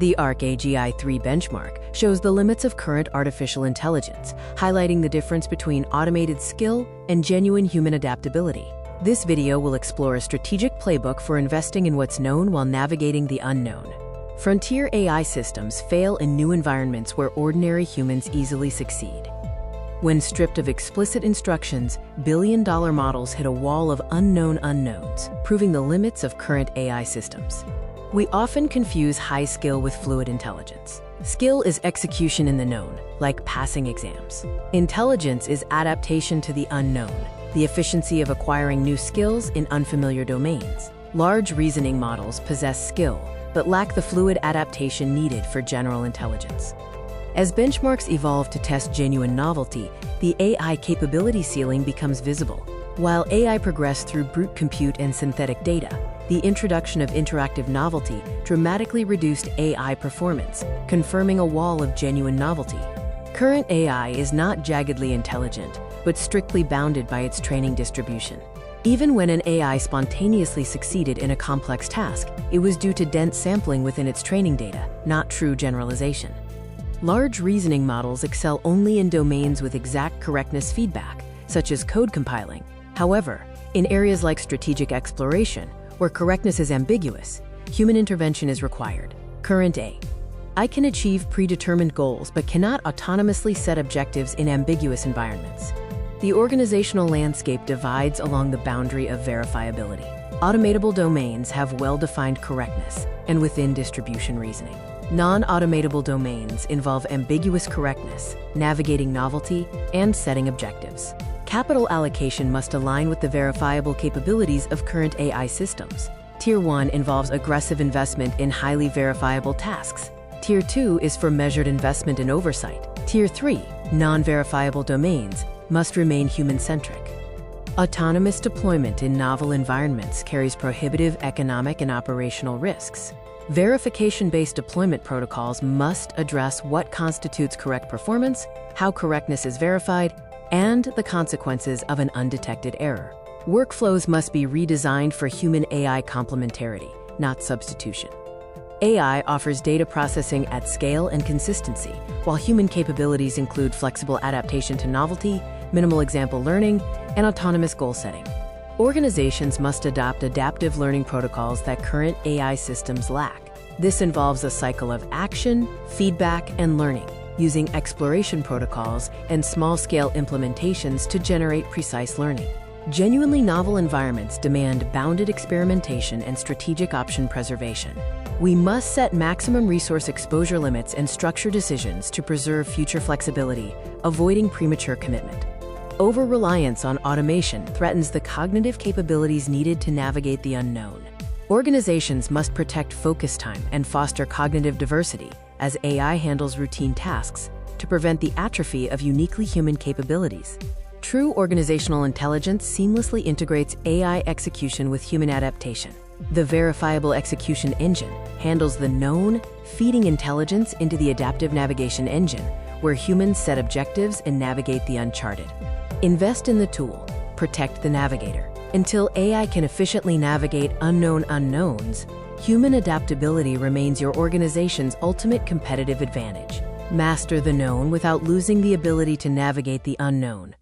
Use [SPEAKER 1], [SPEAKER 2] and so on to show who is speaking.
[SPEAKER 1] The ARC-AGI-3 benchmark shows the limits of current artificial intelligence, highlighting the difference between automated skill and genuine human adaptability. This video will explore a strategic playbook for investing in what's known while navigating the unknown. Frontier AI systems fail in new environments where ordinary humans easily succeed. When stripped of explicit instructions, billion-dollar models hit a wall of unknown unknowns, proving the limits of current AI systems. We often confuse high skill with fluid intelligence. Skill is execution in the known, like passing exams. Intelligence is adaptation to the unknown, the efficiency of acquiring new skills in unfamiliar domains. Large reasoning models possess skill, but lack the fluid adaptation needed for general intelligence. As benchmarks evolve to test genuine novelty, the AI capability ceiling becomes visible. While AI progressed through brute compute and synthetic data, the introduction of interactive novelty dramatically reduced AI performance, confirming a wall of genuine novelty. Current AI is not jaggedly intelligent, but strictly bounded by its training distribution. Even when an AI spontaneously succeeded in a complex task, it was due to dense sampling within its training data, not true generalization. Large reasoning models excel only in domains with exact correctness feedback, such as code compiling. However, in areas like strategic exploration, where correctness is ambiguous, human intervention is required. Current AI can achieve predetermined goals but cannot autonomously set objectives in ambiguous environments. The organizational landscape divides along the boundary of verifiability. Automatable domains have well-defined correctness and within distribution reasoning. Non-automatable domains involve ambiguous correctness, navigating novelty, and setting objectives. Capital allocation must align with the verifiable capabilities of current AI systems. Tier 1 involves aggressive investment in highly verifiable tasks. Tier 2 is for measured investment and oversight. Tier 3, non-verifiable domains, must remain human-centric. Autonomous deployment in novel environments carries prohibitive economic and operational risks. Verification-based deployment protocols must address what constitutes correct performance, how correctness is verified, and the consequences of an undetected error. Workflows must be redesigned for human-AI complementarity, not substitution. AI offers data processing at scale and consistency, while human capabilities include flexible adaptation to novelty, minimal example learning, and autonomous goal setting. Organizations must adopt adaptive learning protocols that current AI systems lack. This involves a cycle of action, feedback, and learning, using exploration protocols and small-scale implementations to generate precise learning. Genuinely novel environments demand bounded experimentation and strategic option preservation. We must set maximum resource exposure limits and structure decisions to preserve future flexibility, avoiding premature commitment. Over-reliance on automation threatens the cognitive capabilities needed to navigate the unknown. Organizations must protect focus time and foster cognitive diversity as AI handles routine tasks to prevent the atrophy of uniquely human capabilities. True organizational intelligence seamlessly integrates AI execution with human adaptation. The verifiable execution engine handles the known, feeding intelligence into the adaptive navigation engine, where humans set objectives and navigate the uncharted. Invest in the tool, protect the navigator. Until AI can efficiently navigate unknown unknowns, human adaptability remains your organization's ultimate competitive advantage. Master the known without losing the ability to navigate the unknown.